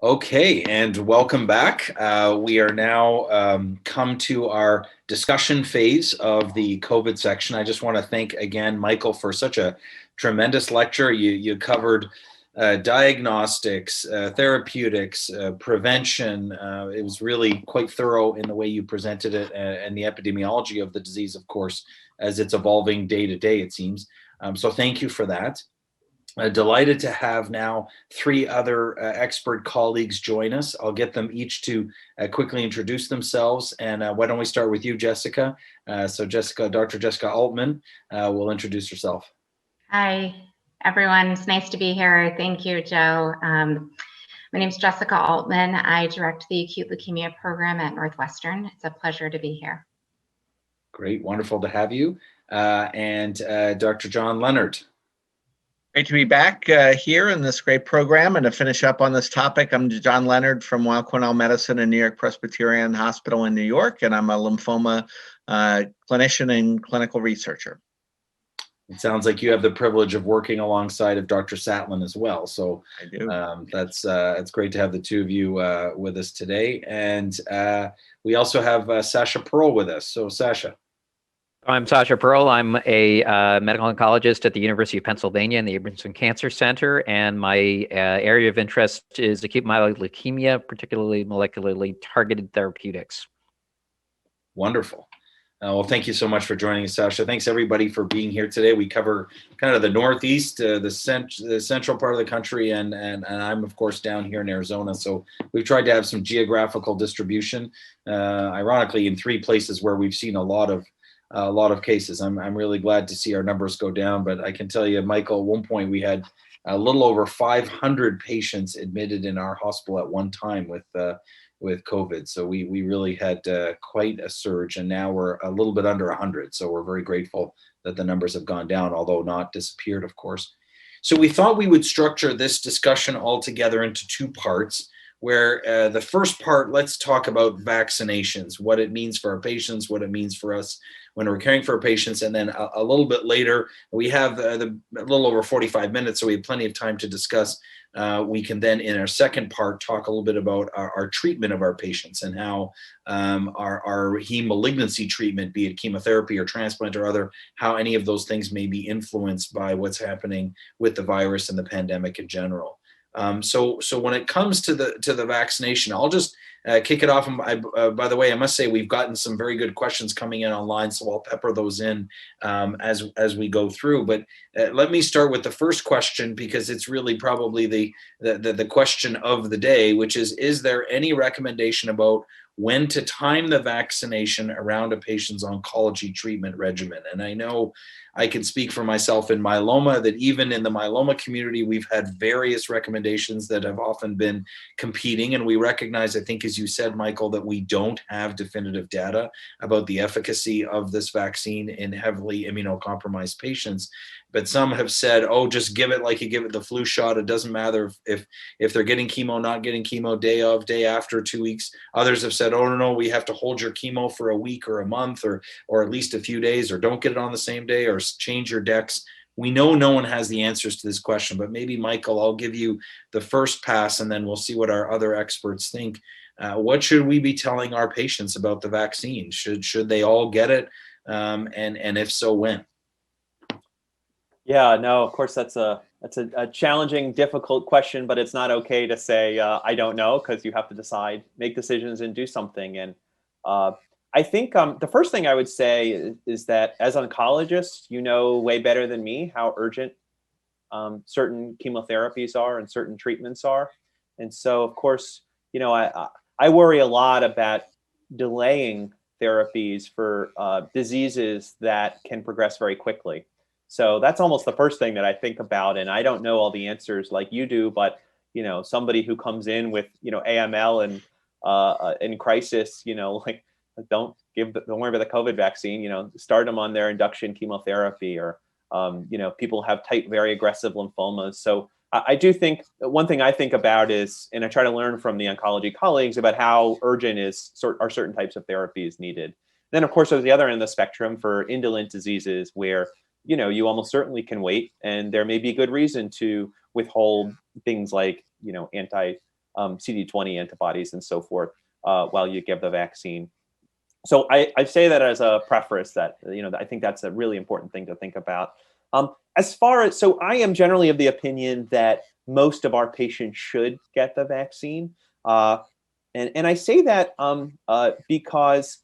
Okay, and welcome back. We are now come to our discussion phase of the COVID section. I just want to thank again, Michael, for such a tremendous lecture. You covered diagnostics, therapeutics, prevention. It was really quite thorough in the way you presented it, and the epidemiology of the disease, of course, as it's evolving day to day, it seems. So thank you for that. Delighted to have now three other expert colleagues join us. I'll get them each to quickly introduce themselves. And why don't we start with you, Jessica? So Jessica, Dr. Jessica Altman will introduce herself. Hi, everyone. It's nice to be here. Thank you, Joe. My name is Jessica Altman. I direct the acute leukemia program at Northwestern. It's a pleasure to be here. Great, wonderful to have you. And Dr. John Leonard. Great to be back here in this great program. And to finish up on this topic, I'm John Leonard from Weill Cornell Medicine and New York Presbyterian Hospital in New York, and I'm a lymphoma clinician and clinical researcher. It sounds like you have the privilege of working alongside of Dr. Satlin as well. So I do. It's great to have the two of you with us today. And we also have Sasha Pearl with us. So Sasha. I'm Sasha Pearl. I'm a medical oncologist at the University of Pennsylvania in the Abramson Cancer Center, and my area of interest is acute myeloid leukemia, particularly molecularly targeted therapeutics. Wonderful. Well, thank you so much for joining us, Sasha. Thanks everybody for being here today. We cover kind of the Northeast, the central part of the country, and I'm of course down here in Arizona. So we've tried to have some geographical distribution, ironically in three places where we've seen a lot of cases. I'm really glad to see our numbers go down, but I can tell you, Michael, at one point we had a little over 500 patients admitted in our hospital at one time with COVID. So we really had quite a surge, and now we're a little bit under 100. So we're very grateful that the numbers have gone down, although not disappeared, of course. So we thought we would structure this discussion all together into two parts, where the first part, let's talk about vaccinations, what it means for our patients, what it means for us when we're caring for our patients. And then a little bit later, we have a little over 45 minutes, so we have plenty of time to discuss. We can then, in our second part, talk a little bit about our treatment of our patients and how our heme malignancy treatment, be it chemotherapy or transplant or other, how any of those things may be influenced by what's happening with the virus and the pandemic in general. So when it comes to the vaccination, I'll just kick it off. And by the way, I must say we've gotten some very good questions coming in online, so I'll pepper those in as we go through. But let me start with the first question, because it's really probably the question of the day, which is there any recommendation about when to time the vaccination around a patient's oncology treatment regimen? And I know I can speak for myself in myeloma, that even in the myeloma community, we've had various recommendations that have often been competing. And we recognize, I think, as you said, Michael, that we don't have definitive data about the efficacy of this vaccine in heavily immunocompromised patients. But some have said, oh, just give it like you give it the flu shot. It doesn't matter if they're getting chemo, not getting chemo, day of, day after, 2 weeks. Others have said, oh, no, we have to hold your chemo for a week or a month or at least a few days, or don't get it on the same day, or change your decks. We know no one has the answers to this question, but maybe, Michael, I'll give you the first pass, and then we'll see what our other experts think. What should we be telling our patients about the vaccine? Should they all get it? And if so, when? Yeah, no, of course, that's a challenging, difficult question, but it's not okay to say, I don't know, because you have to decide, make decisions and do something. And I think the first thing I would say is that as oncologists, you know way better than me how urgent certain chemotherapies are and certain treatments are. And so, of course, I worry a lot about delaying therapies for diseases that can progress very quickly. So that's almost the first thing that I think about. And I don't know all the answers like you do, but, somebody who comes in with, AML and in crisis, like, don't worry about the COVID vaccine, start them on their induction chemotherapy, or, people have very aggressive lymphomas. So I do think one thing I think about is, and I try to learn from the oncology colleagues about how urgent are certain types of therapies needed. Then, of course, there's the other end of the spectrum for indolent diseases where you almost certainly can wait, and there may be good reason to withhold things like, CD20 antibodies and so forth while you give the vaccine. So I say that as a preface that, I think that's a really important thing to think about. As far as, so I am generally of the opinion that most of our patients should get the vaccine. And I say that because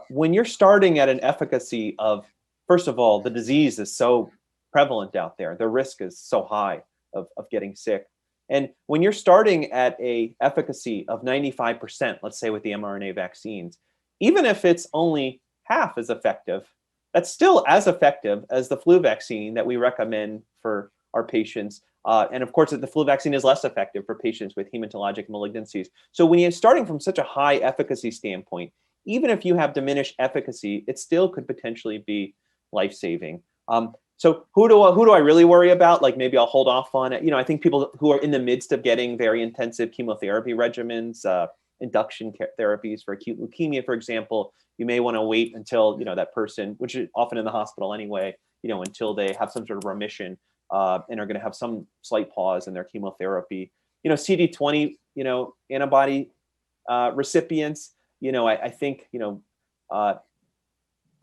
when you're starting at an efficacy of, first of all, the disease is so prevalent out there, the risk is so high of getting sick. And when you're starting at a efficacy of 95%, let's say with the mRNA vaccines, even if it's only half as effective, that's still as effective as the flu vaccine that we recommend for our patients. And of course, the flu vaccine is less effective for patients with hematologic malignancies. So when you're starting from such a high efficacy standpoint, even if you have diminished efficacy, it still could potentially be life-saving. So who do I really worry about? Like maybe I'll hold off on it. I think people who are in the midst of getting very intensive chemotherapy regimens, induction therapies for acute leukemia, for example, you may want to wait until, that person, which is often in the hospital anyway, until they have some sort of remission and are going to have some slight pause in their chemotherapy. CD20, antibody recipients, I think,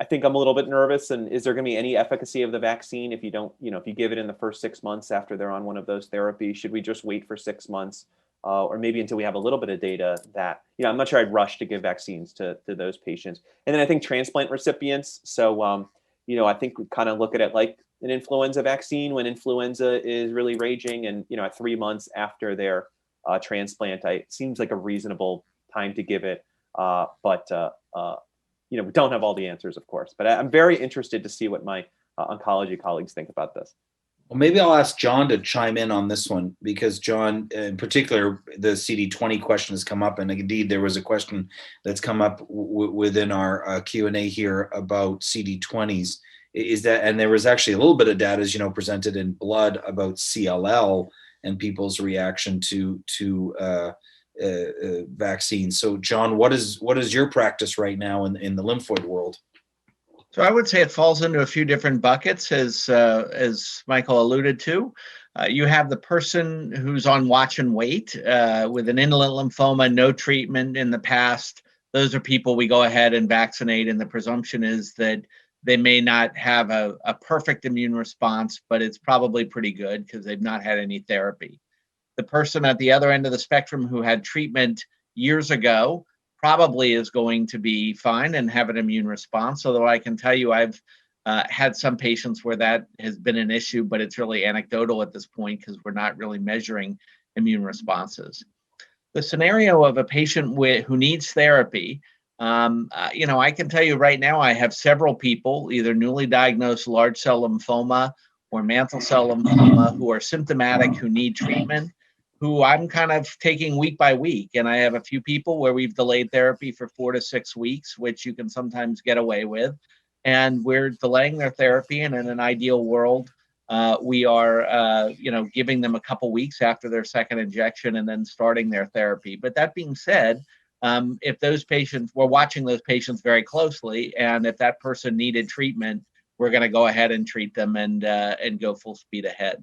I think I'm a little bit nervous. And is there going to be any efficacy of the vaccine if you don't, if you give it in the first 6 months after they're on one of those therapies? Should we just wait for 6 months? Or maybe until we have a little bit of data that, I'm not sure I'd rush to give vaccines to those patients. And then I think transplant recipients. So, I think we kind of look at it like an influenza vaccine when influenza is really raging and, at 3 months after their transplant, it seems like a reasonable time to give it. But we don't have all the answers, of course. But I'm very interested to see what my oncology colleagues think about this. Well, maybe I'll ask John to chime in on this one because John, in particular, the CD20 question has come up, and indeed there was a question that's come up within our Q&A here about CD20s. Is that, and there was actually a little bit of data, as presented in Blood about CLL and people's reaction to vaccines. So, John, what is your practice right now in the lymphoid world? So I would say it falls into a few different buckets, as Michael alluded to. You have the person who's on watch and wait with an indolent lymphoma, no treatment in the past. Those are people we go ahead and vaccinate, and the presumption is that they may not have a perfect immune response, but it's probably pretty good because they've not had any therapy. The person at the other end of the spectrum who had treatment years ago probably is going to be fine and have an immune response. Although I can tell you I've had some patients where that has been an issue, but it's really anecdotal at this point because we're not really measuring immune responses. The scenario of a patient who needs therapy, I can tell you right now I have several people, either newly diagnosed large cell lymphoma or mantle cell lymphoma, who are symptomatic, who need treatment, who I'm kind of taking week by week. And I have a few people where we've delayed therapy for 4 to 6 weeks, which you can sometimes get away with. And we're delaying their therapy. And in an ideal world, we are, giving them a couple weeks after their second injection and then starting their therapy. But that being said, if those patients, we're watching those patients very closely. And if that person needed treatment, we're going to go ahead and treat them and go full speed ahead.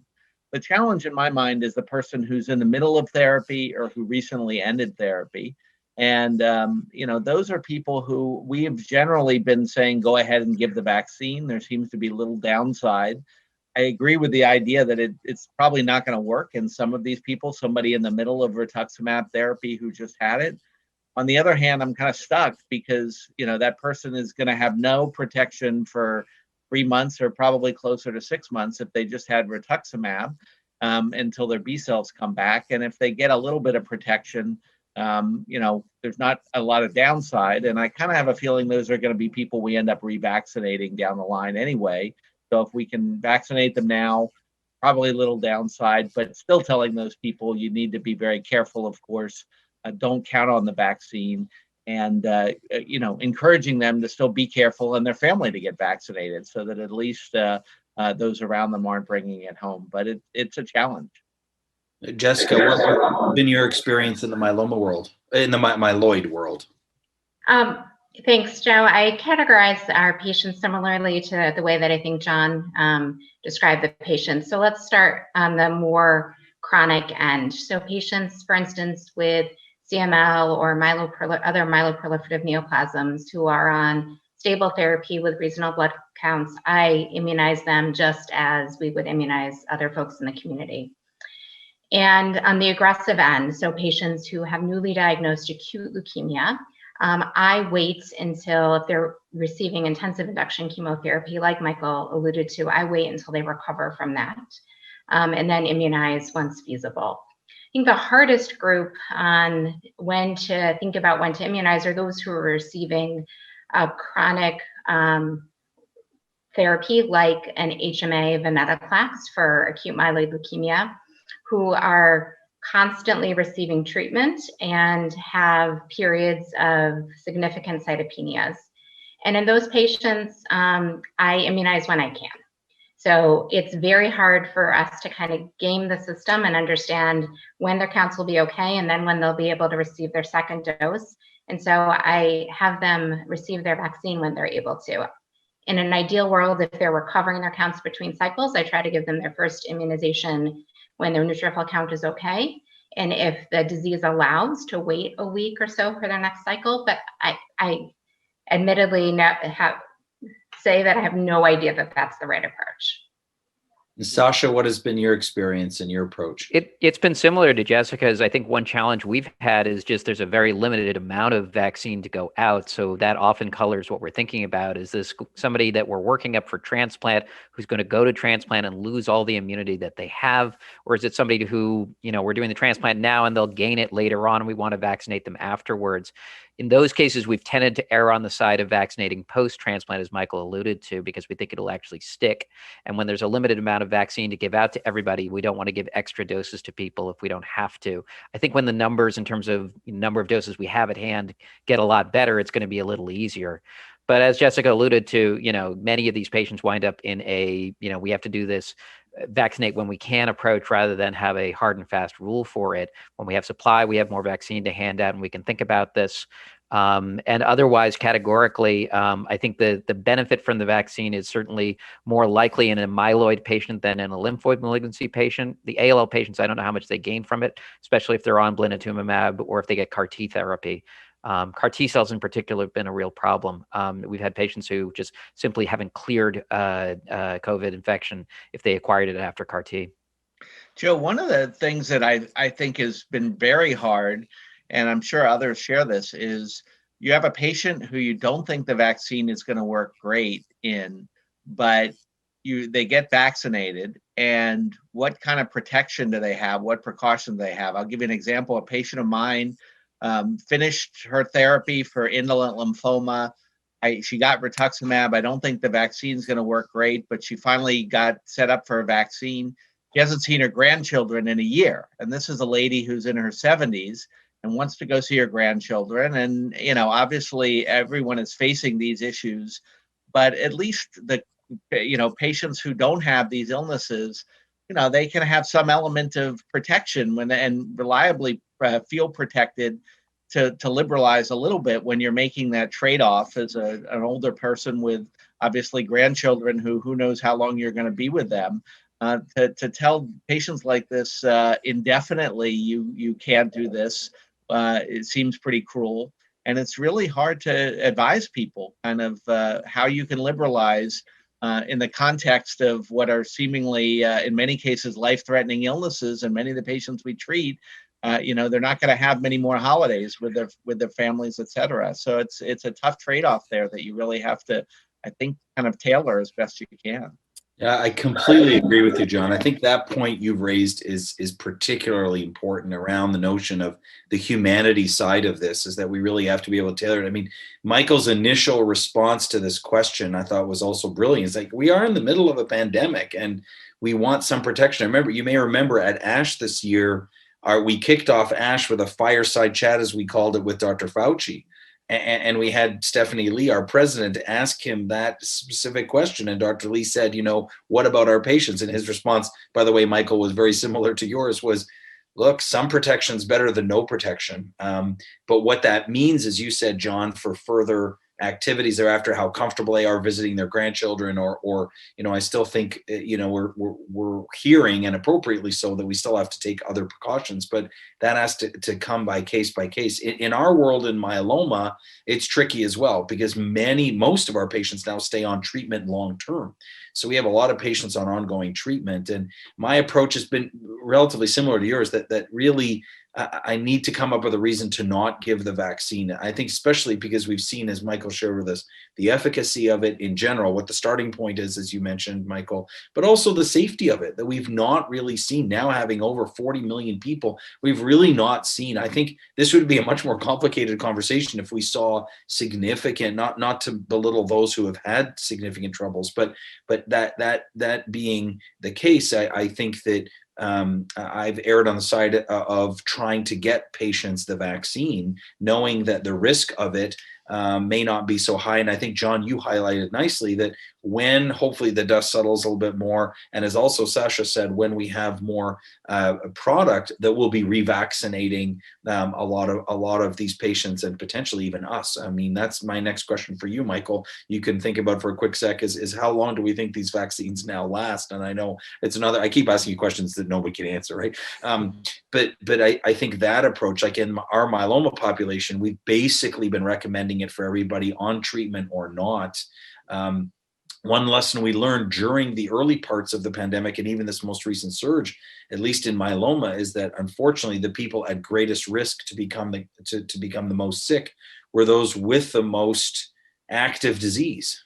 The challenge in my mind is the person who's in the middle of therapy or who recently ended therapy. And, those are people who we have generally been saying, go ahead and give the vaccine. There seems to be little downside. I agree with the idea that it's probably not going to work in some of these people, somebody in the middle of rituximab therapy who just had it. On the other hand, I'm kind of stuck because, that person is going to have no protection for 3 months or probably closer to 6 months if they just had rituximab until their B cells come back. And if they get a little bit of protection, there's not a lot of downside. And I kind of have a feeling those are going to be people we end up revaccinating down the line anyway. So if we can vaccinate them now, probably a little downside, but still telling those people you need to be very careful, of course. Don't count on the vaccine. And, encouraging them to still be careful and their family to get vaccinated so that at least those around them aren't bringing it home. But it's a challenge. Jessica, what's been your experience in the myeloma world, in the myeloid world? Thanks, Joe. I categorize our patients similarly to the way that I think John described the patients. So let's start on the more chronic end. So patients, for instance, with CML or other myeloproliferative neoplasms who are on stable therapy with reasonable blood counts, I immunize them just as we would immunize other folks in the community. And on the aggressive end, so patients who have newly diagnosed acute leukemia, I wait until, if they're receiving intensive induction chemotherapy, like Michael alluded to, I wait until they recover from that, and then immunize once feasible. I think the hardest group on when to think about when to immunize are those who are receiving chronic therapy like an HMA venetoclax for acute myeloid leukemia, who are constantly receiving treatment and have periods of significant cytopenias. And in those patients, I immunize when I can. So it's very hard for us to kind of game the system and understand when their counts will be okay and then when they'll be able to receive their second dose. And so I have them receive their vaccine when they're able to. In an ideal world, if they're recovering their counts between cycles, I try to give them their first immunization when their neutrophil count is okay. And if the disease allows, to wait a week or so for their next cycle. But I admittedly say that I have no idea that that's the right approach. Sasha, what has been your experience and your approach? It's been similar to Jessica's. I think one challenge we've had is just there's a very limited amount of vaccine to go out. So that often colors what we're thinking about. Is this somebody that we're working up for transplant who's going to go to transplant and lose all the immunity that they have? Or is it somebody who, we're doing the transplant now and they'll gain it later on and we want to vaccinate them afterwards? In those cases, we've tended to err on the side of vaccinating post-transplant, as Michael alluded to, because we think it'll actually stick. And when there's a limited amount of vaccine to give out to everybody, we don't want to give extra doses to people if we don't have to. I think when the numbers in terms of number of doses we have at hand get a lot better, it's going to be a little easier. But as Jessica alluded to, many of these patients wind up in a, we have to do this vaccinate when we can approach rather than have a hard and fast rule for it. When we have supply, we have more vaccine to hand out and we can think about this. And otherwise, categorically, I think the benefit from the vaccine is certainly more likely in a myeloid patient than in a lymphoid malignancy patient. The ALL patients, I don't know how much they gain from it, especially if they're on blinatumomab or if they get CAR T therapy. CAR T cells in particular have been a real problem. We've had patients who just simply haven't cleared COVID infection if they acquired it after CAR T. Joe, one of the things that I think has been very hard, and I'm sure others share this, is you have a patient who you don't think the vaccine is going to work great in, but they get vaccinated, and what kind of protection do they have? What precautions do they have? I'll give you an example. A patient of mine finished her therapy for indolent lymphoma. She got rituximab. I don't think the vaccine is going to work great, but she finally got set up for a vaccine. She hasn't seen her grandchildren in a year. And this is a lady who's in her 70s and wants to go see her grandchildren. And, obviously everyone is facing these issues, but at least the, patients who don't have these illnesses, they can have some element of protection and reliably feel protected to liberalize a little bit when you're making that trade-off as an older person with obviously grandchildren who knows how long you're going to be with them. To tell patients like this indefinitely, you can't do this, it seems pretty cruel. And it's really hard to advise people kind of how you can liberalize in the context of what are seemingly, in many cases, life-threatening illnesses. And many of the patients we treat, they're not going to have many more holidays with their families, et cetera. So it's a tough trade-off there that you really have to, I think, kind of tailor as best you can. Yeah, I completely agree with you, John. I think that point you've raised is particularly important around the notion of the humanity side of this, is that we really have to be able to tailor it. I mean, Michael's initial response to this question, I thought, was also brilliant. It's like, we are in the middle of a pandemic and we want some protection. You may remember at ASH this year, we kicked off ASH with a fireside chat, as we called it, with Dr. Fauci. And we had Stephanie Lee, our president, ask him that specific question. And Dr. Lee said, what about our patients? And his response, by the way, Michael, was very similar to yours, was, look, some protection is better than no protection. But what that means, as you said, John, for further activities they're after, how comfortable they are visiting their grandchildren, or I still think we're hearing, and appropriately so, that we still have to take other precautions, but that has to come by case. In our world, in myeloma, it's tricky as well, because most of our patients now stay on treatment long term. So we have a lot of patients on ongoing treatment, and my approach has been relatively similar to yours, that really I need to come up with a reason to not give the vaccine. I think especially because we've seen, as Michael shared with us, the efficacy of it in general, what the starting point is, as you mentioned, Michael, but also the safety of it that we've not really seen. Now having over 40 million people, we've really not seen. I think this would be a much more complicated conversation if we saw significant, not to belittle those who have had significant troubles, but that being the case, I think that I've erred on the side of trying to get patients the vaccine, knowing that the risk of it may not be so high. And I think, John, you highlighted nicely that when hopefully the dust settles a little bit more, and as also Sasha said, when we have more product, that we'll be revaccinating a lot of these patients, and potentially even us. I mean, that's my next question for you, Michael. You can think about for a quick sec is how long do we think these vaccines now last? And I know I keep asking you questions that nobody can answer, right? But I think that approach, like in our myeloma population, we've basically been recommending it for everybody on treatment or not. One lesson we learned during the early parts of the pandemic, and even this most recent surge, at least in myeloma, is that unfortunately the people at greatest risk to become the most sick were those with the most active disease.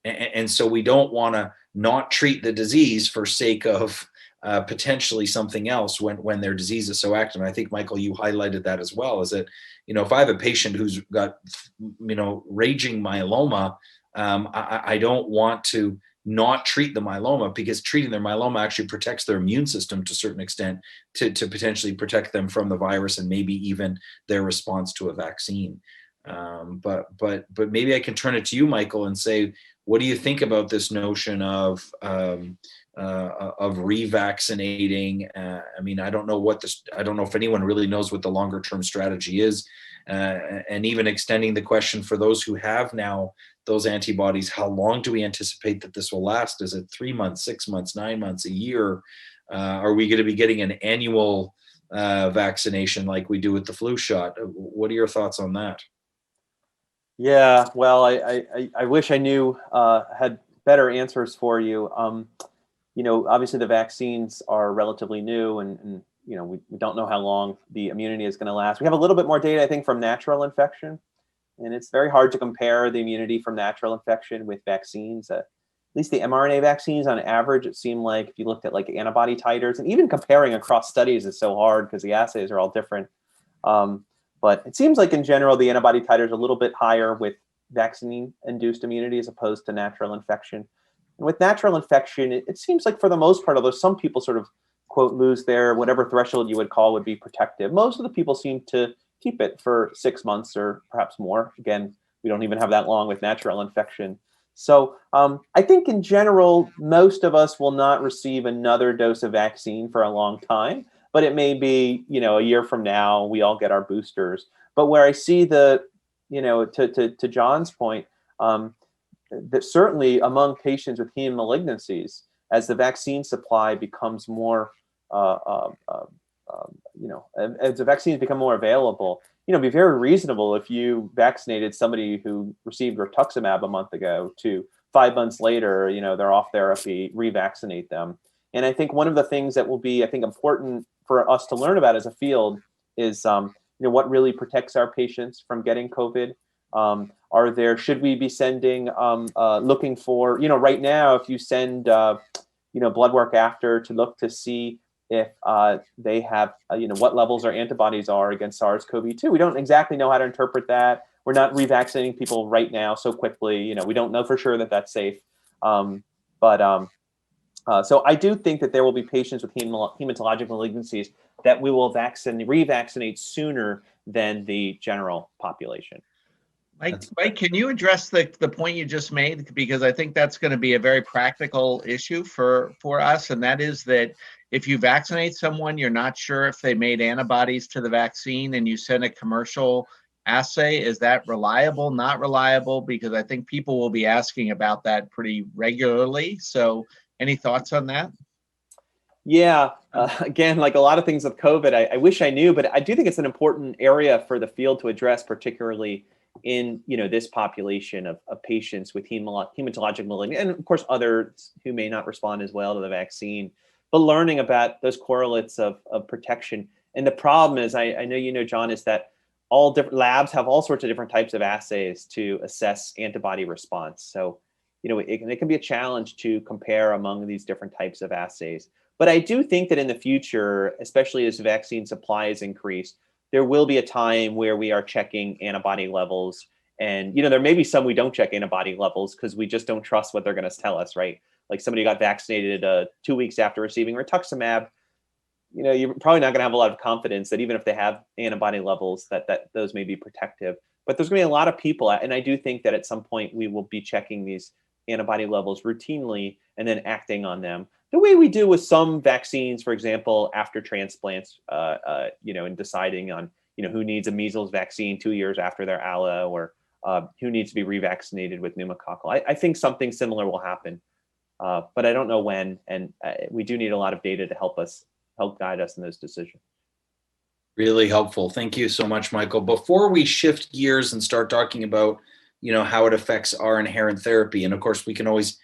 And so we don't want to not treat the disease for sake of potentially something else when their disease is so active. And I think, Michael, you highlighted that as well, is that, if I have a patient who's got, raging myeloma, I don't want to not treat the myeloma, because treating their myeloma actually protects their immune system to a certain extent to potentially protect them from the virus and maybe even their response to a vaccine. But maybe I can turn it to you, Michael, and say, what do you think about this notion of revaccinating? I mean, I don't know if anyone really knows what the longer term strategy is, and even extending the question for those who have now those antibodies, how long do we anticipate that this will last? Is it 3 months, 6 months, 9 months, a year? Are we going to be getting an annual vaccination like we do with the flu shot? What are your thoughts on that? Yeah, well, I wish I knew, had better answers for you. Obviously the vaccines are relatively new, and we don't know how long the immunity is going to last. We have a little bit more data, I think, from natural infection, and it's very hard to compare the immunity from natural infection with vaccines. At least the mRNA vaccines, on average, it seemed like if you looked at like antibody titers, and even comparing across studies is so hard because the assays are all different. But it seems like in general, the antibody titer is a little bit higher with vaccine-induced immunity as opposed to natural infection. And with natural infection, it seems like for the most part, although some people sort of, quote, lose their whatever threshold you would call would be protective, most of the people seem to keep it for 6 months or perhaps more. Again, we don't even have that long with natural infection. So I think in general, most of us will not receive another dose of vaccine for a long time, but it may be, a year from now, we all get our boosters. But where I see to John's point, that certainly among patients with heme malignancies, as the vaccine supply becomes more, as the vaccines become more available, it'd be very reasonable if you vaccinated somebody who received rituximab a month ago to 5 months later, they're off therapy, revaccinate them. And I think one of the things that will be, I think, important for us to learn about as a field is, what really protects our patients from getting COVID. Should we be sending, looking for, right now, if you send, blood work after to look to see if they have, what levels our antibodies are against SARS-CoV-2. We don't exactly know how to interpret that. We're not revaccinating people right now so quickly. We don't know for sure that that's safe. So I do think that there will be patients with hematologic malignancies that we will revaccinate sooner than the general population. Mike, can you address the point you just made? Because I think that's going to be a very practical issue for us. And that is that if you vaccinate someone, you're not sure if they made antibodies to the vaccine, and you send a commercial assay. Is that reliable, not reliable? Because I think people will be asking about that pretty regularly. So any thoughts on that? Yeah, again, like a lot of things with COVID, I wish I knew, but I do think it's an important area for the field to address, particularly in this population of patients with hematologic malignancy, and of course others who may not respond as well to the vaccine, but learning about those correlates of protection. And the problem is, I know John, is that all different labs have all sorts of different types of assays to assess antibody response. So, it can be a challenge to compare among these different types of assays. But I do think that in the future, especially as vaccine supply is increased, there will be a time where we are checking antibody levels. And, there may be some we don't check antibody levels because we just don't trust what they're going to tell us, right? Like somebody got vaccinated 2 weeks after receiving rituximab, you're probably not going to have a lot of confidence that even if they have antibody levels, that those may be protective. But there's going to be a lot of people, and I do think that at some point we will be checking these antibody levels routinely and then acting on them, the way we do with some vaccines, for example, after transplants, and deciding on, who needs a measles vaccine 2 years after their allo, or who needs to be revaccinated with pneumococcal. I think something similar will happen, but I don't know when. And we do need a lot of data to help guide us in those decisions. Really helpful. Thank you so much, Michael. Before we shift gears and start talking about, how it affects our inherent therapy, and of course we can always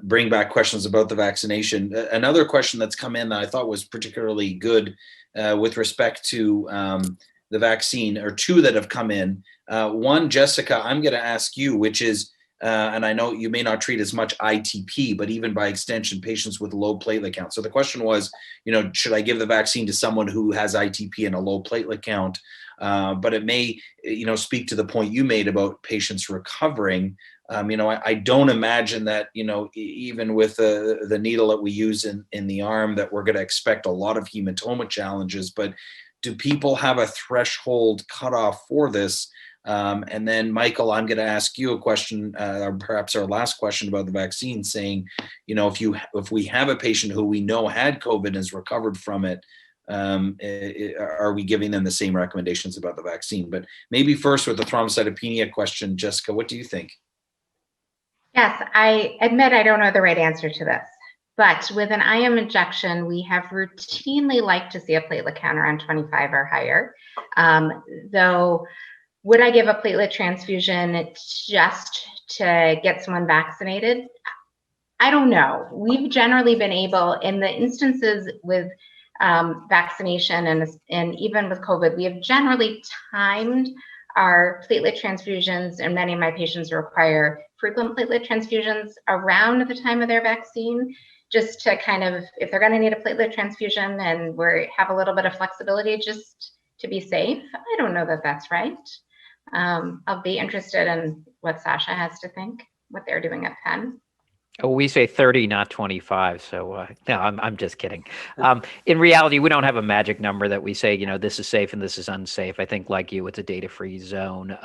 bring back questions about the vaccination. Another question that's come in that I thought was particularly good with respect to the vaccine, or two that have come in. One, Jessica, I'm going to ask you, which is, and I know you may not treat as much ITP, but even by extension, patients with low platelet count. So the question was, should I give the vaccine to someone who has ITP and a low platelet count? But it may, speak to the point you made about patients recovering. I don't imagine that, even with the needle that we use in the arm, that we're going to expect a lot of hematoma challenges. But do people have a threshold cutoff for this? And then, Michael, I'm going to ask you a question, or perhaps our last question about the vaccine, saying, if we have a patient who we know had COVID and has recovered from it, are we giving them the same recommendations about the vaccine? But maybe first with the thrombocytopenia question, Jessica, what do you think? Yes, I admit I don't know the right answer to this, but with an IM injection, we have routinely liked to see a platelet count around 25 or higher. Though, would I give a platelet transfusion just to get someone vaccinated? I don't know. We've generally been able, in the instances with vaccination and even with COVID, we have generally timed our platelet transfusions, and many of my patients require frequent platelet transfusions around the time of their vaccine, just to kind of, if they're going to need a platelet transfusion and we have a little bit of flexibility, just to be safe. I don't know that that's right. I'll be interested in what Sasha has to think, what they're doing at Penn. Oh, we say 30, not 25. So no, I'm just kidding. In reality, we don't have a magic number that we say, this is safe and this is unsafe. I think, like you, it's a data-free zone.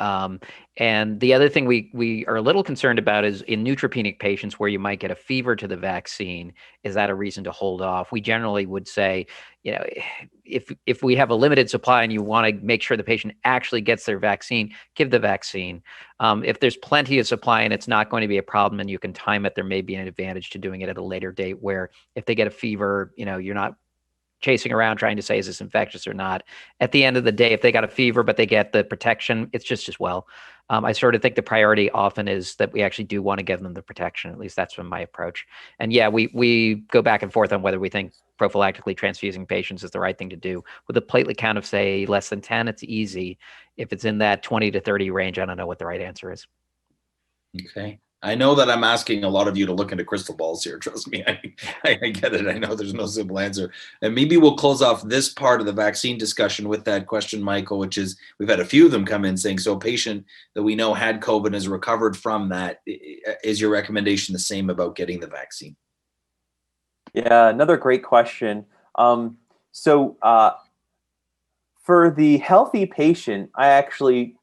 And the other thing we are a little concerned about is in neutropenic patients where you might get a fever to the vaccine. Is that a reason to hold off? We generally would say, if we have a limited supply and you want to make sure the patient actually gets their vaccine, give the vaccine. If there's plenty of supply and it's not going to be a problem and you can time it, there may be an advantage to doing it at a later date where if they get a fever, you're not chasing around trying to say, is this infectious or not? At the end of the day, if they got a fever, but they get the protection, it's just as well. I sort of think the priority often is that we actually do want to give them the protection. At least that's been my approach. And yeah, we go back and forth on whether we think prophylactically transfusing patients is the right thing to do. With a platelet count of, say, less than 10, it's easy. If it's in that 20 to 30 range, I don't know what the right answer is. Okay. I know that I'm asking a lot of you to look into crystal balls here. Trust me, I get it. I know there's no simple answer. And maybe we'll close off this part of the vaccine discussion with that question, Michael, which is, we've had a few of them come in saying, so a patient that we know had COVID and has recovered from that, is your recommendation the same about getting the vaccine? Yeah, another great question. So for the healthy patient, I actually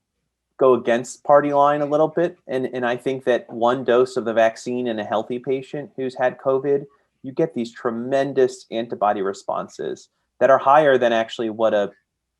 go against party line a little bit. And I think that one dose of the vaccine in a healthy patient who's had COVID, you get these tremendous antibody responses that are higher than actually what a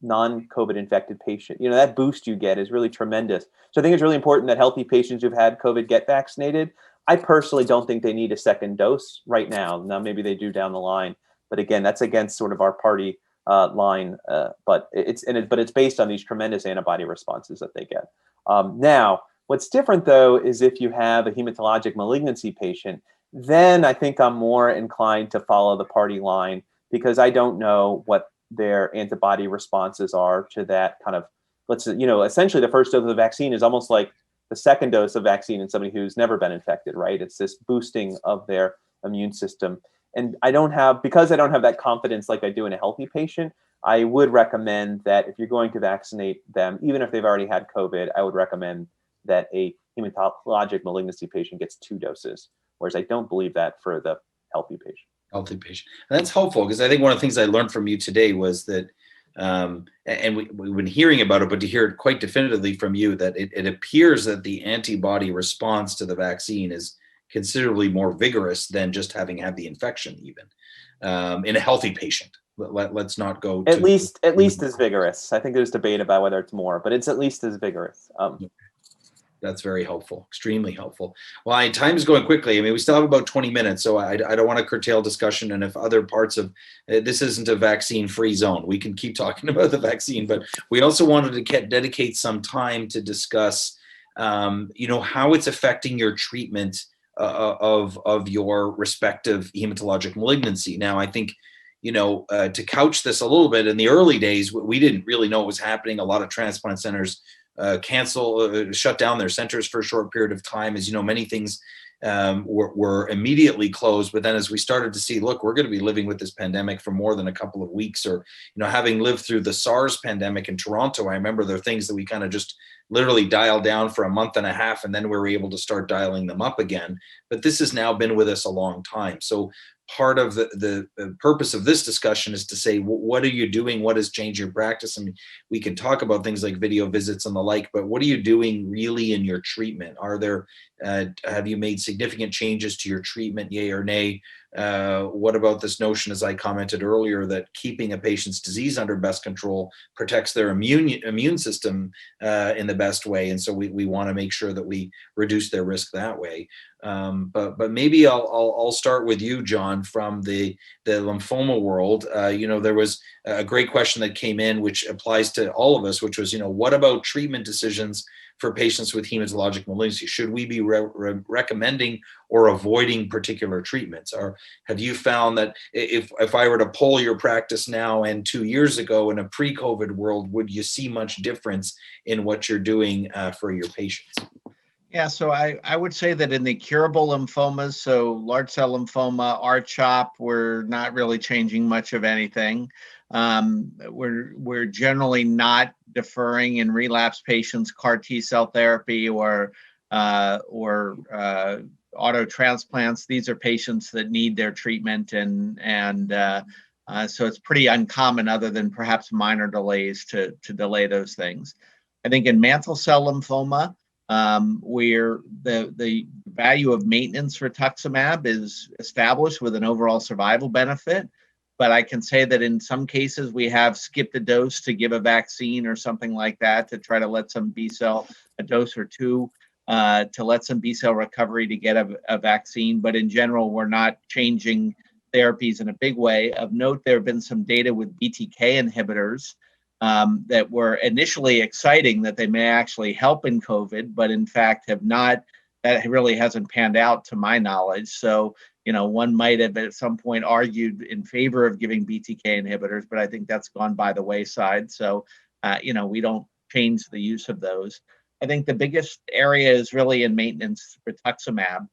non-COVID infected patient. That boost you get is really tremendous. So I think it's really important that healthy patients who've had COVID get vaccinated. I personally don't think they need a second dose right now. Now, maybe they do down the line, but again, that's against sort of our party line. But it's based on these tremendous antibody responses that they get. Now, what's different though is if you have a hematologic malignancy patient, then I think I'm more inclined to follow the party line, because I don't know what their antibody responses are to that kind of, essentially the first dose of the vaccine is almost like the second dose of vaccine in somebody who's never been infected, right? It's this boosting of their immune system. And because I don't have that confidence like I do in a healthy patient, I would recommend that if you're going to vaccinate them, even if they've already had COVID, I would recommend that a hematologic malignancy patient gets 2 doses, whereas I don't believe that for the healthy patient. Healthy patient. And that's helpful, because I think one of the things I learned from you today was that, and we've been hearing about it, but to hear it quite definitively from you, that it appears that the antibody response to the vaccine is considerably more vigorous than just having had the infection, even in a healthy patient. Let's not go at least as vigorous. I think there's debate about whether it's more, but it's at least as vigorous. That's very helpful, extremely helpful. Well, time is going quickly. I mean, we still have about 20 minutes, so I don't want to curtail discussion. And if other parts of this isn't a vaccine-free zone, we can keep talking about the vaccine. But we also wanted to dedicate some time to discuss, how it's affecting your treatment of your respective hematologic malignancy. Now, I think, to couch this a little bit, in the early days, we didn't really know what was happening. A lot of transplant centers shut down their centers for a short period of time. As you know, many things were immediately closed. But then as we started to see, look, we're going to be living with this pandemic for more than a couple of weeks, or, having lived through the SARS pandemic in Toronto, I remember there are things that we kind of just literally dialed down for a month and a half, and then we were able to start dialing them up again. But this has now been with us a long time. So part of the purpose of this discussion is to say, what are you doing? What has changed your practice? I mean, we can talk about things like video visits and the like, but what are you doing really in your treatment? Have you made significant changes to your treatment, yay or nay? What about this notion, as I commented earlier, that keeping a patient's disease under best control protects their immune system in the best way? And so we want to make sure that we reduce their risk that way. But maybe I'll start with you, John, from the lymphoma world. There was a great question that came in, which applies to all of us, which was, what about treatment decisions for patients with hematologic malignancy? Should we be recommending or avoiding particular treatments? Or have you found that if I were to poll your practice now and 2 years ago in a pre-COVID world, would you see much difference in what you're doing for your patients? Yeah, so I would say that in the curable lymphomas, so large cell lymphoma, R-CHOP, we're not really changing much of anything. We're generally not deferring in relapse patients CAR T cell therapy or auto transplants. These are patients that need their treatment, and so it's pretty uncommon, other than perhaps minor delays, to delay those things. I think in mantle cell lymphoma, where the value of maintenance rituximab is established with an overall survival benefit. But I can say that in some cases we have skipped a dose to give a vaccine or something like that, to try to let some B-cell, a dose or two, to let some B-cell recovery to get a vaccine. But in general, we're not changing therapies in a big way. Of note, there have been some data with BTK inhibitors that were initially exciting, that they may actually help in COVID, but in fact have not. That really hasn't panned out to my knowledge. So, one might have at some point argued in favor of giving BTK inhibitors, but I think that's gone by the wayside. So, we don't change the use of those. I think the biggest area is really in maintenance rituximab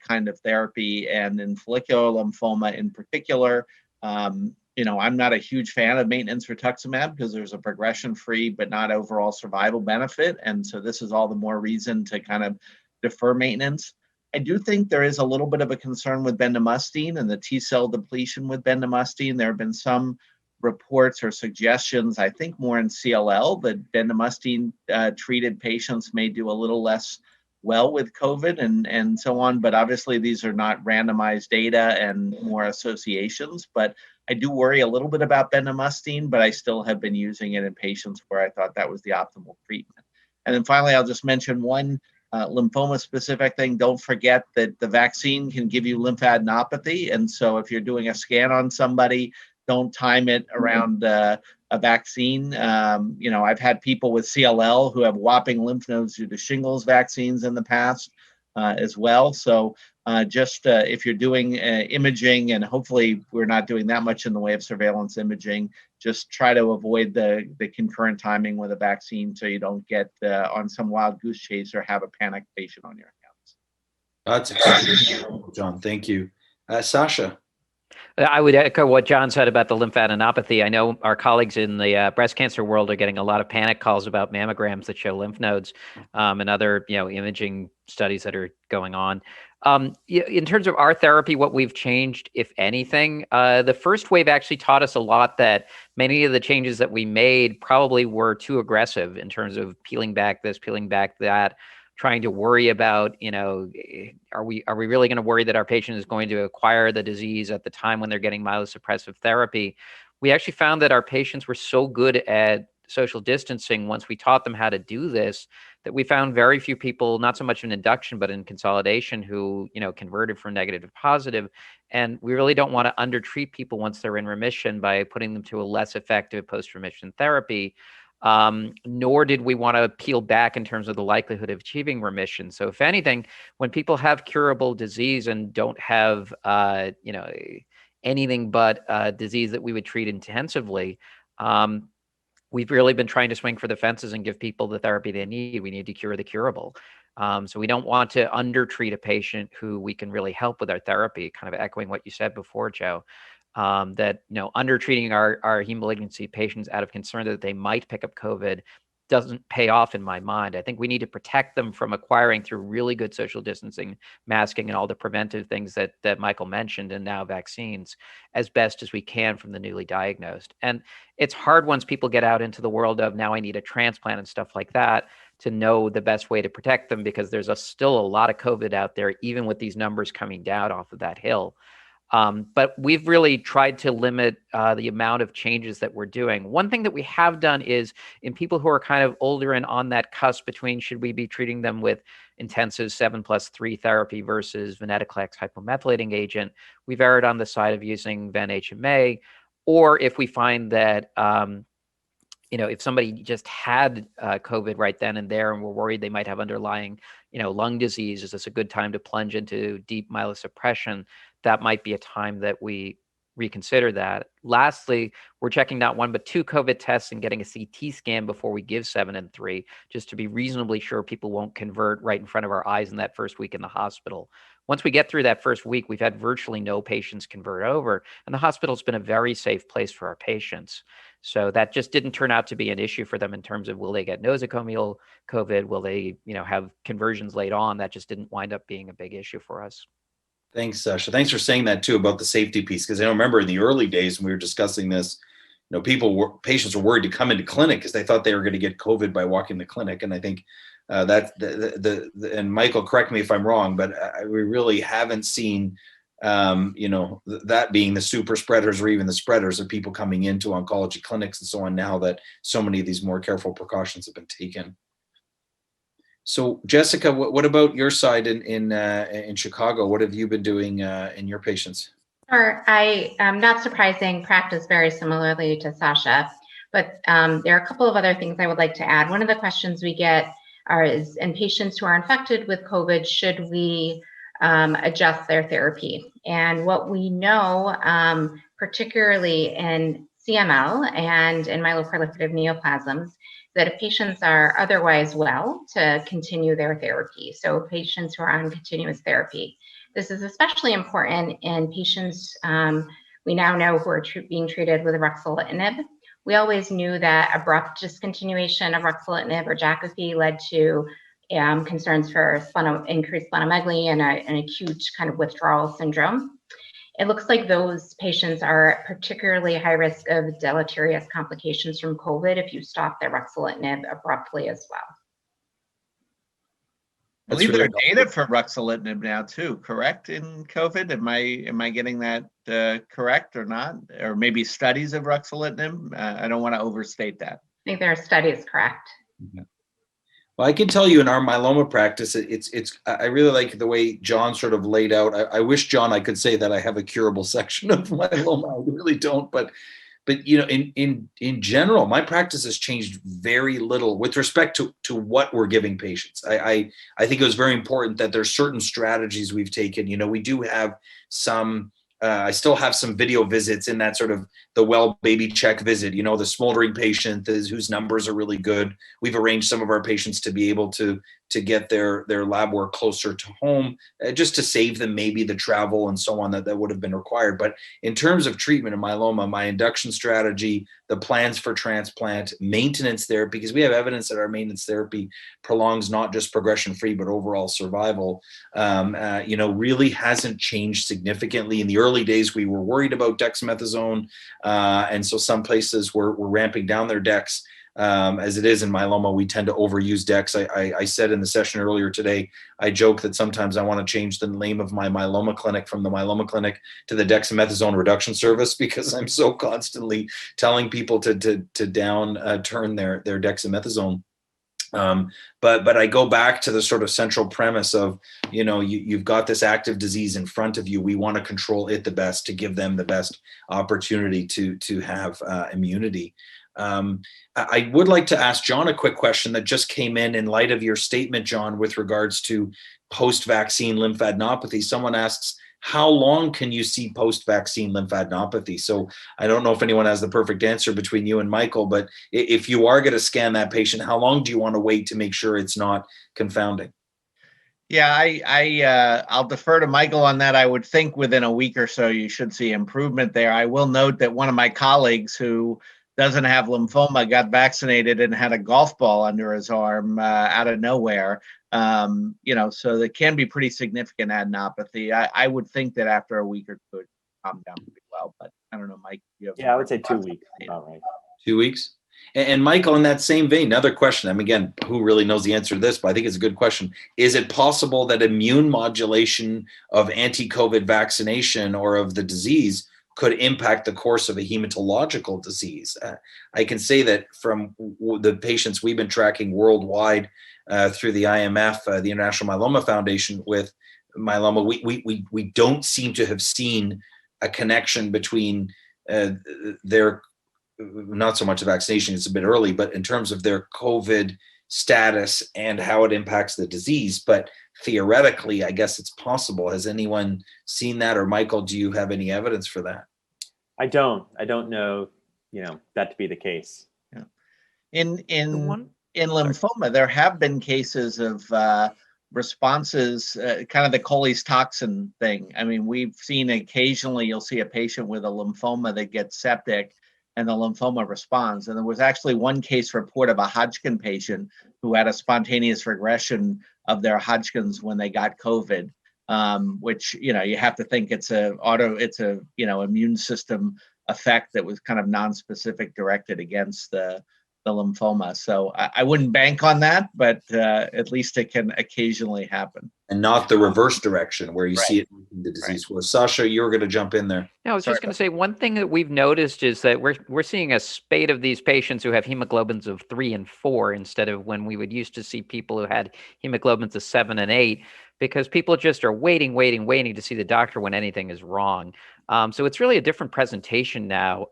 kind of therapy, and in follicular lymphoma in particular. I'm not a huge fan of maintenance rituximab because there's a progression-free but not overall survival benefit. And so this is all the more reason to kind of defer maintenance. I do think there is a little bit of a concern with bendamustine and the T-cell depletion with bendamustine. There have been some reports or suggestions, I think more in CLL, that bendamustine treated patients may do a little less well with COVID and so on. But obviously these are not randomized data and more associations. But I do worry a little bit about bendamustine, but I still have been using it in patients where I thought that was the optimal treatment. And then finally, I'll just mention one lymphoma specific thing. Don't forget that the vaccine can give you lymphadenopathy. And so if you're doing a scan on somebody, don't time it around a vaccine. I've had people with CLL who have whopping lymph nodes due to shingles vaccines in the past as well. So if you're doing imaging, and hopefully we're not doing that much in the way of surveillance imaging, just try to avoid the concurrent timing with a vaccine so you don't get on some wild goose chase or have a panicked patient on your hands. That's extremely helpful, John. Thank you. Sasha. I would echo what John said about the lymphadenopathy. I know our colleagues in the breast cancer world are getting a lot of panic calls about mammograms that show lymph nodes and other, imaging studies that are going on. In terms of our therapy, what we've changed, if anything, the first wave actually taught us a lot that many of the changes that we made probably were too aggressive in terms of peeling back this, peeling back that, trying to worry about, are we really going to worry that our patient is going to acquire the disease at the time when they're getting myelosuppressive therapy? We actually found that our patients were so good at social distancing once we taught them how to do this, that we found very few people, not so much in induction, but in consolidation, who, converted from negative to positive. And we really don't want to undertreat people once they're in remission by putting them to a less effective post-remission therapy. Nor did we want to peel back in terms of the likelihood of achieving remission. So if anything, when people have curable disease and don't have, anything but disease that we would treat intensively, we've really been trying to swing for the fences and give people the therapy they need. We need to cure the curable. So we don't want to undertreat a patient who we can really help with our therapy, kind of echoing what you said before, Joe. That undertreating our heme malignancy patients out of concern that they might pick up COVID doesn't pay off in my mind. I think we need to protect them from acquiring through really good social distancing, masking, and all the preventive things that Michael mentioned, and now vaccines, as best as we can from the newly diagnosed. And it's hard once people get out into the world of, now I need a transplant and stuff like that, to know the best way to protect them, because there's still a lot of COVID out there, even with these numbers coming down off of that hill. But we've really tried to limit the amount of changes that we're doing. One thing that we have done is, in people who are kind of older and on that cusp between should we be treating them with intensive 7+3 therapy versus venetoclax hypomethylating agent, we've erred on the side of using ven-HMA. Or if we find that if somebody just had COVID right then and there, and we're worried they might have underlying, lung disease, is this a good time to plunge into deep myelosuppression? That might be a time that we reconsider that. Lastly, we're checking not one, but 2 COVID tests and getting a CT scan before we give 7 and 3, just to be reasonably sure people won't convert right in front of our eyes in that first week in the hospital. Once we get through that first week, we've had virtually no patients convert over, and the hospital's been a very safe place for our patients. So that just didn't turn out to be an issue for them in terms of, will they get nosocomial COVID? Will they, have conversions late on? That just didn't wind up being a big issue for us. Thanks, Sasha. Thanks for saying that too about the safety piece, because I remember in the early days when we were discussing this, patients were worried to come into clinic because they thought they were going to get COVID by walking the clinic. And I think that and Michael, correct me if I'm wrong, but we really haven't seen that being the super spreaders or even the spreaders of people coming into oncology clinics and so on, now that so many of these more careful precautions have been taken. So Jessica, what about your side in Chicago? What have you been doing in your patients? Sure. Not surprising, practice very similarly to Sasha, but there are a couple of other things I would like to add. One of the questions we get is, in patients who are infected with COVID, should we adjust their therapy? And what we know, particularly in CML and in myeloproliferative neoplasms, that if patients are otherwise well, to continue their therapy. So patients who are on continuous therapy. This is especially important in patients we now know who are being treated with ruxolitinib. We always knew that abrupt discontinuation of ruxolitinib or Jakafi led to concerns for increased splenomegaly and an acute kind of withdrawal syndrome. It looks like those patients are at particularly high risk of deleterious complications from COVID if you stop their ruxolitinib abruptly as well. I believe there are data for ruxolitinib now too, correct, in COVID? Am I getting that correct or not? Or maybe studies of ruxolitinib? I don't want to overstate that. I think there are studies, correct. Yeah. Well, I can tell you in our myeloma practice, I really like the way John sort of laid out. I wish, John, I could say that I have a curable section of myeloma. I really don't, but you know, in general, my practice has changed very little with respect to what we're giving patients. I think it was very important that there's certain strategies we've taken. You know, we do have some. I still have some video visits in that sort of the well baby check visit, you know, the smoldering patient whose numbers are really good. We've arranged some of our patients to be able to get their lab work closer to home, just to save them maybe the travel and so on that would have been required. But in terms of treatment of myeloma, my induction strategy, the plans for transplant, maintenance therapy, because we have evidence that our maintenance therapy prolongs not just progression-free, but overall survival, you know, really hasn't changed significantly. In the early days, we were worried about dexamethasone, and so some places were ramping down their dex. As it is in myeloma, we tend to overuse dex. I said in the session earlier today, I joke that sometimes I want to change the name of my myeloma clinic from the myeloma clinic to the dexamethasone reduction service, because I'm so constantly telling people to turn their dexamethasone. But I go back to the sort of central premise of, you know, you've got this active disease in front of you. We want to control it the best to give them the best opportunity to have immunity. I would like to ask John a quick question that just came in light of your statement, John, with regards to post-vaccine lymphadenopathy. Someone asks, how long can you see post-vaccine lymphadenopathy? So I don't know if anyone has the perfect answer between you and Michael, but if you are going to scan that patient, how long do you want to wait to make sure it's not confounding? Yeah, I'll defer to Michael on that. I would think within a week or so, you should see improvement there. I will note that one of my colleagues who doesn't have lymphoma got vaccinated and had a golf ball under his arm out of nowhere. You know, so there can be pretty significant adenopathy. I would think that after a week or two, it calm down pretty well, but I don't know, Mike. Yeah, I would say 2 weeks. All right. 2 weeks. And Michael, in that same vein, another question. I mean, again, who really knows the answer to this, but I think it's a good question. Is it possible that immune modulation of anti-COVID vaccination or of the disease could impact the course of a hematological disease? I can say that from the patients we've been tracking worldwide through the IMF, the International Myeloma Foundation, with myeloma, we don't seem to have seen a connection between their, not so much the vaccination, it's a bit early, but in terms of their COVID status and how it impacts the disease. But theoretically, I guess it's possible. Has anyone seen that? Or Michael, do you have any evidence for that? I don't know, you know, that to be the case. Yeah. In lymphoma, there have been cases of responses, kind of the Coley's toxin thing. I mean, we've seen occasionally, you'll see a patient with a lymphoma that gets septic and the lymphoma responds. And there was actually one case report of a Hodgkin patient who had a spontaneous regression of their Hodgkin's when they got COVID, which, you know, you have to think it's a you know, immune system effect that was kind of non-specific directed against the lymphoma. So I wouldn't bank on that, but at least it can occasionally happen. And not the reverse direction where you see it in the disease. Well, Sasha, you were going to jump in there. No, I was just going to say one thing that we've noticed is that we're seeing a spate of these patients who have hemoglobins of 3 and 4 instead of when we would used to see people who had hemoglobins of 7 and 8, because people just are waiting to see the doctor when anything is wrong. So it's really a different presentation now.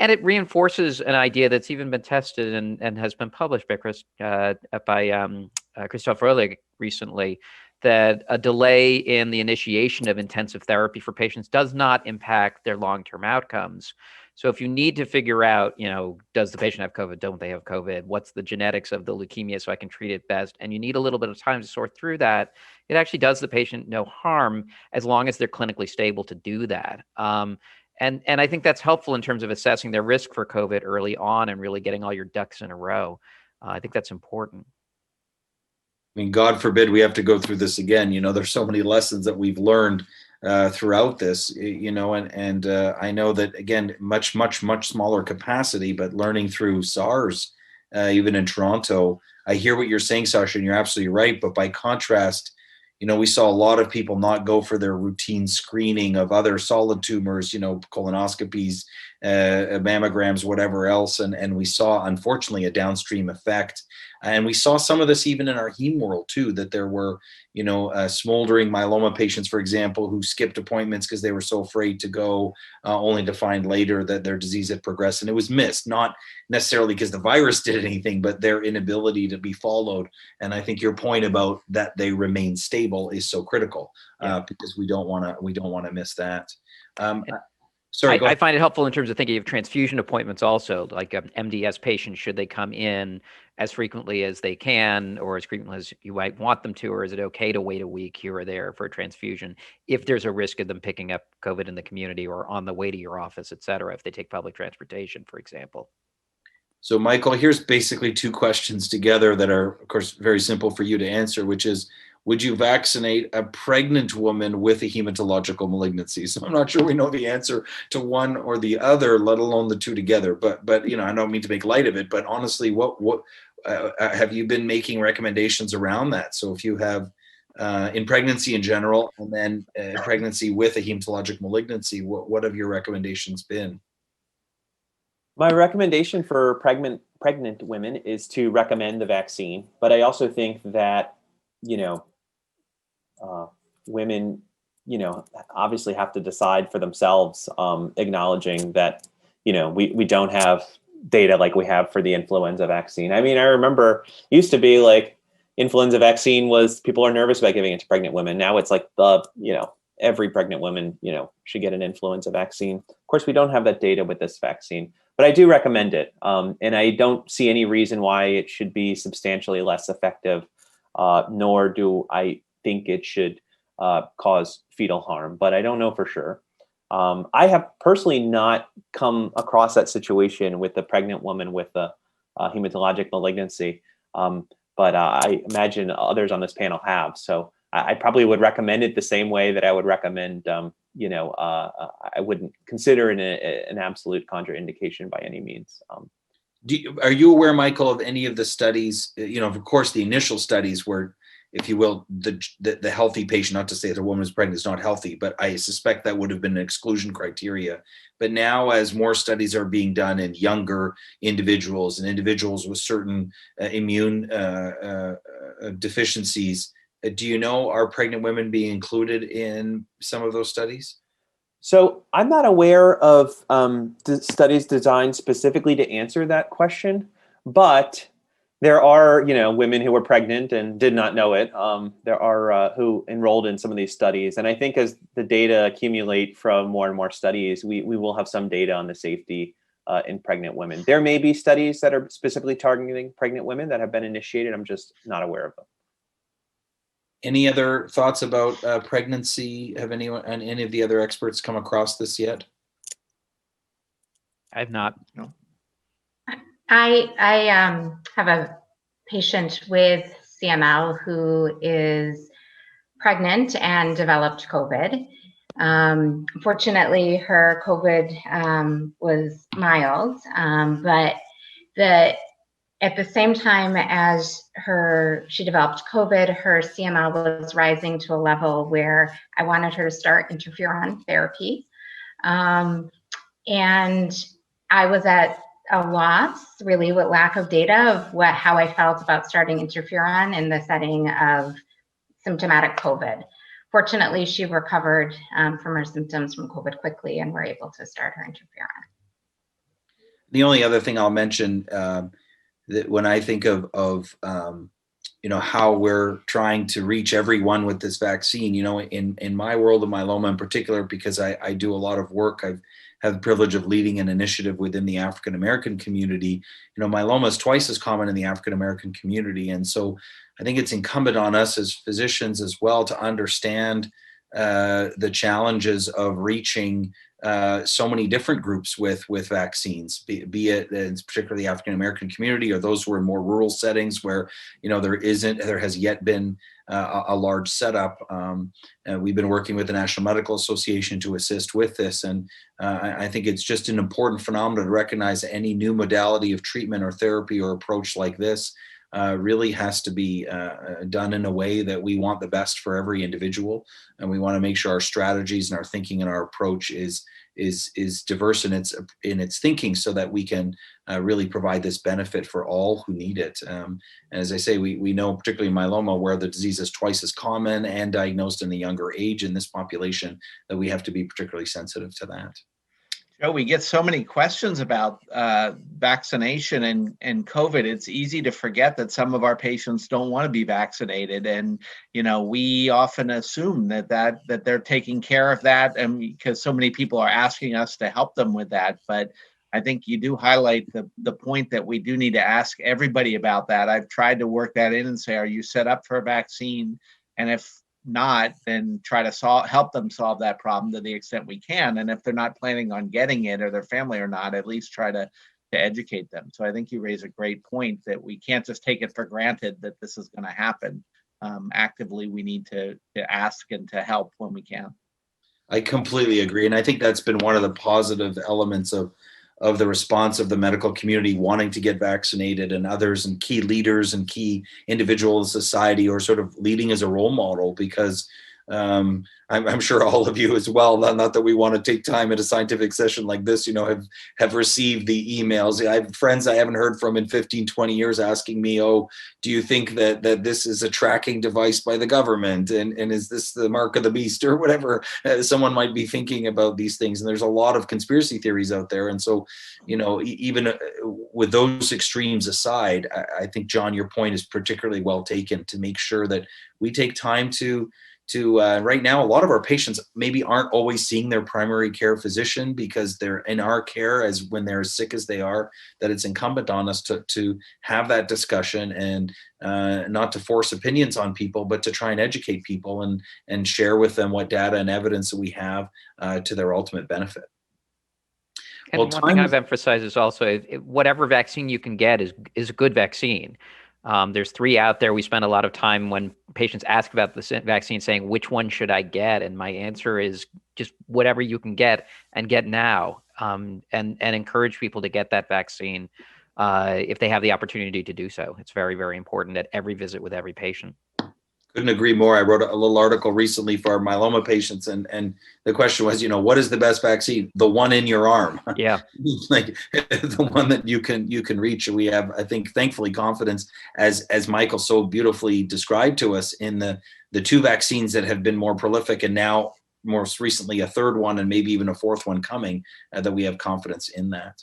And it reinforces an idea that's even been tested and has been published by Christoph Ehrlich recently, that a delay in the initiation of intensive therapy for patients does not impact their long-term outcomes. So if you need to figure out, you know, does the patient have COVID? Don't they have COVID? What's the genetics of the leukemia so I can treat it best? And you need a little bit of time to sort through that. It actually does the patient no harm as long as they're clinically stable to do that. And I think that's helpful in terms of assessing their risk for COVID early on and really getting all your ducks in a row. I think that's important. I mean, God forbid we have to go through this again. You know, there's so many lessons that we've learned throughout this, you know, and I know that, again, much smaller capacity, but learning through SARS even in Toronto. I hear what you're saying, Sasha, and you're absolutely right. But by contrast, we saw a lot of people not go for their routine screening of other solid tumors, colonoscopies, mammograms, whatever else. And we saw, unfortunately, a downstream effect. And we saw some of this even in our heme world too, that there were, smoldering myeloma patients, for example, who skipped appointments because they were so afraid to go, only to find later that their disease had progressed. And it was missed, not necessarily because the virus did anything, but their inability to be followed. And I think your point about that they remain stable is so critical, because we don't want to miss that. Sorry, I find it helpful in terms of thinking of transfusion appointments also, like MDS patients, should they come in as frequently as they can or as frequently as you might want them to, or is it okay to wait a week here or there for a transfusion if there's a risk of them picking up COVID in the community or on the way to your office, et cetera, if they take public transportation, for example? So Michael, here's basically two questions together that are, of course, very simple for you to answer, which is, would you vaccinate a pregnant woman with a hematological malignancy? So I'm not sure we know the answer to one or the other, let alone the two together. But I don't mean to make light of it, but honestly, what have you been making recommendations around that? So if you have in pregnancy in general, and then pregnancy with a hematologic malignancy, what have your recommendations been? My recommendation for pregnant women is to recommend the vaccine, but I also think that women, obviously have to decide for themselves, acknowledging that, we don't have data like we have for the influenza vaccine. I mean, I remember it used to be like influenza vaccine was, people are nervous about giving it to pregnant women. Now it's like every pregnant woman, should get an influenza vaccine. Of course, we don't have that data with this vaccine, but I do recommend it. And I don't see any reason why it should be substantially less effective, nor do I think it should cause fetal harm, but I don't know for sure. I have personally not come across that situation with a pregnant woman with a hematologic malignancy, but I imagine others on this panel have. So I probably would recommend it the same way that I would recommend, I wouldn't consider it an absolute contraindication by any means. Are you aware, Michael, of any of the studies, of course, the initial studies where, if you will, the healthy patient, not to say that a woman who's pregnant is not healthy, but I suspect that would have been an exclusion criteria. But now, as more studies are being done in younger individuals and individuals with certain immune deficiencies, do you know, are pregnant women being included in some of those studies? So I'm not aware of studies designed specifically to answer that question, but there are, women who were pregnant and did not know it. There are who enrolled in some of these studies. And I think as the data accumulate from more and more studies, we will have some data on the safety in pregnant women. There may be studies that are specifically targeting pregnant women that have been initiated. I'm just not aware of them. Any other thoughts about pregnancy? Have any of the other experts come across this yet? I have not. No. I have a patient with CML who is pregnant and developed COVID. Fortunately, her COVID was mild, but at the same time as she developed COVID, her CML was rising to a level where I wanted her to start interferon therapy. And I was at a loss, really, with lack of data of how I felt about starting interferon in the setting of symptomatic COVID. Fortunately, she recovered from her symptoms from COVID quickly, and we're able to start her interferon. The only other thing I'll mention, that when I think of how we're trying to reach everyone with this vaccine, in my world of myeloma in particular, because I do a lot of work, I've had the privilege of leading an initiative within the African American community. Myeloma is twice as common in the African American community, and so I think it's incumbent on us as physicians as well to understand the challenges of reaching so many different groups with vaccines, be it particularly the African American community or those who are in more rural settings where there has yet been a large setup. And we've been working with the National Medical Association to assist with this, and I think it's just an important phenomenon to recognize that any new modality of treatment or therapy or approach like this really has to be done in a way that we want the best for every individual, and we want to make sure our strategies and our thinking and our approach is diverse in its thinking, so that we can really provide this benefit for all who need it. And as I say, we know particularly in myeloma, where the disease is twice as common and diagnosed in a younger age in this population, that we have to be particularly sensitive to that. Joe, we get so many questions about vaccination and COVID. It's easy to forget that some of our patients don't want to be vaccinated, and we often assume that they're taking care of that, and because so many people are asking us to help them with that. But I think you do highlight the point that we do need to ask everybody about that. I've tried to work that in and say, are you set up for a vaccine? And if not, then try to help them solve that problem to the extent we can. And if they're not planning on getting it, or their family or not, at least try to educate them. So I think you raise a great point that we can't just take it for granted that this is going to happen. Actively, we need to ask and to help when we can. I completely agree. And I think that's been one of the positive elements of the response of the medical community wanting to get vaccinated, and others and key leaders and key individuals in society are sort of leading as a role model, because I'm sure all of you as well, not that we want to take time at a scientific session like this, have received the emails. I have friends I haven't heard from in 15, 20 years asking me, oh, do you think that this is a tracking device by the government? And is this the mark of the beast, or whatever someone might be thinking about these things? And there's a lot of conspiracy theories out there. And so, even with those extremes aside, I think, John, your point is particularly well taken, to make sure that we take time to right now, a lot of our patients maybe aren't always seeing their primary care physician because they're in our care as when they're as sick as they are, that it's incumbent on us to have that discussion and not to force opinions on people, but to try and educate people and share with them what data and evidence that we have to their ultimate benefit. And one thing I've emphasized is also, whatever vaccine you can get is a good vaccine. There's 3 out there. We spend a lot of time when patients ask about the vaccine saying, which one should I get? And my answer is just whatever you can get, and get now, and encourage people to get that vaccine if they have the opportunity to do so. It's very, very important at every visit with every patient. Couldn't agree more. I wrote a little article recently for our myeloma patients, and the question was, what is the best vaccine? The one in your arm. Yeah. Like the one that you can reach. We have, I think, thankfully, confidence, as Michael so beautifully described to us, in the 2 vaccines that have been more prolific, and now most recently a 3rd one, and maybe even a 4th one coming, that we have confidence in that.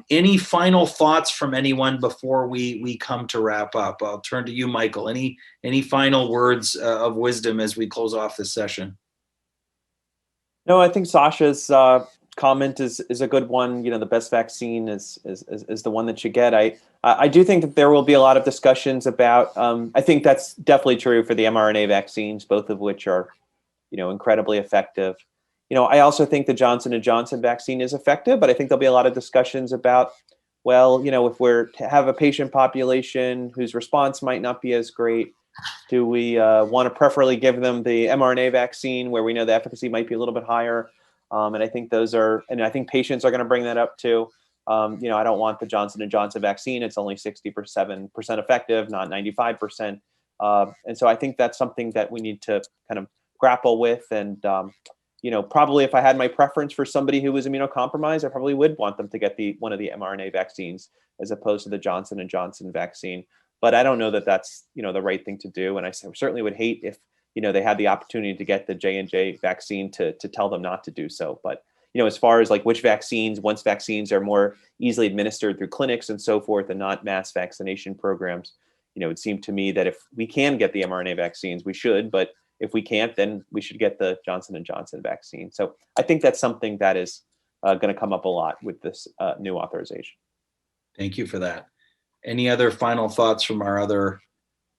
Any final thoughts from anyone before we come to wrap up? I'll turn to you, Michael. Any final words of wisdom as we close off this session? No, I think Sasha's comment is a good one. The best vaccine is the one that you get. I do think that there will be a lot of discussions about. I think that's definitely true for the mRNA vaccines, both of which are, incredibly effective. I also think the Johnson & Johnson vaccine is effective, but I think there'll be a lot of discussions about, well, if we're to have a patient population whose response might not be as great, do we want to preferably give them the mRNA vaccine where we know the efficacy might be a little bit higher? And I think I think patients are going to bring that up too. I don't want the Johnson & Johnson vaccine. It's only 67% effective, not 95%. And so I think that's something that we need to kind of grapple with. And, probably if I had my preference for somebody who was immunocompromised, I probably would want them to get one of the mRNA vaccines as opposed to the Johnson & Johnson vaccine. But I don't know that that's, the right thing to do. And I certainly would hate if, they had the opportunity to get the J&J vaccine to tell them not to do so. But, as far as like which vaccines, once vaccines are more easily administered through clinics and so forth and not mass vaccination programs, it seemed to me that if we can get the mRNA vaccines, we should, but if we can't, then we should get the Johnson & Johnson vaccine. So I think that's something that is going to come up a lot with this new authorization. Thank you for that. Any other final thoughts from our other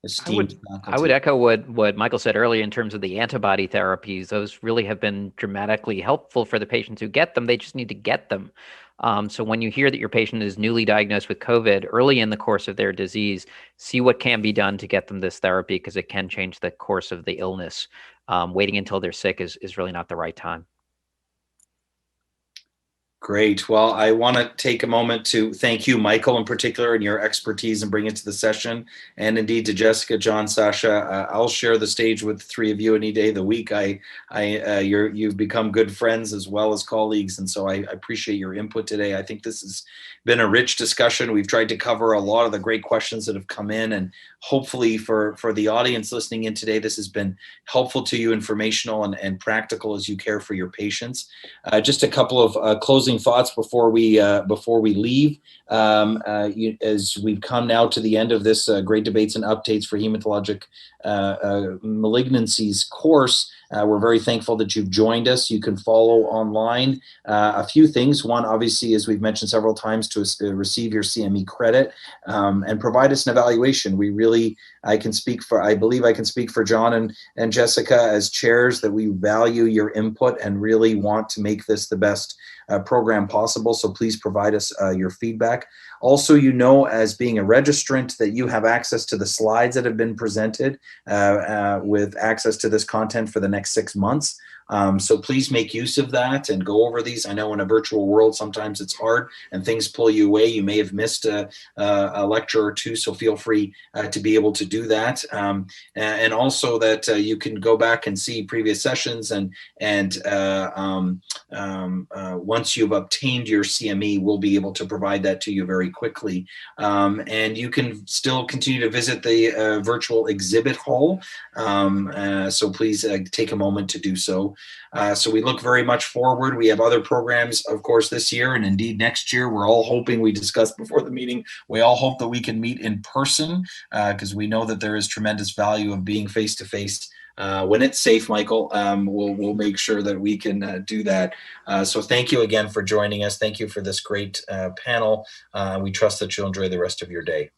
esteemed I faculty. would echo what Michael said earlier in terms of the antibody therapies. Those really have been dramatically helpful for the patients who get them. They just need to get them. So when you hear that your patient is newly diagnosed with COVID early in the course of their disease, see what can be done to get them this therapy, because it can change the course of the illness. Waiting until they're sick is really not the right time. Great. Well, I want to take a moment to thank you, Michael, in particular, and your expertise and bring it to the session. And indeed to Jessica, John, Sasha. I'll share the stage with the three of you any day of the week. You've become good friends as well as colleagues. And so I appreciate your input today. I think this has been a rich discussion. We've tried to cover a lot of the great questions that have come in, and hopefully for the audience listening in today, this has been helpful to you, informational and practical as you care for your patients. Just a couple of closing thoughts before we leave. As we've come now to the end of this Great Debates and Updates for Hematologic Malignancies course, we're very thankful that you've joined us. You can follow online a few things. One, obviously, as we've mentioned several times, to receive your CME credit and provide us an evaluation. I believe I can speak for John and Jessica as chairs that we value your input and really want to make this the best program possible. So please provide us your feedback. Also, as being a registrant, that you have access to the slides that have been presented with access to this content for the next 6 months. So please make use of that and go over these. I know in a virtual world, sometimes it's hard and things pull you away. You may have missed a lecture or two, so feel free to be able to do that. And also that you can go back and see previous sessions, and once you've obtained your CME, we'll be able to provide that to you very quickly. And you can still continue to visit the virtual exhibit hall. So please take a moment to do so. So we look very much forward. We have other programs, of course, this year and indeed next year. We're all hoping, we discussed before the meeting, we all hope that we can meet in person because we know that there is tremendous value of being face-to-face. When it's safe, Michael, we'll make sure that we can do that. So thank you again for joining us. Thank you for this great panel. We trust that you'll enjoy the rest of your day.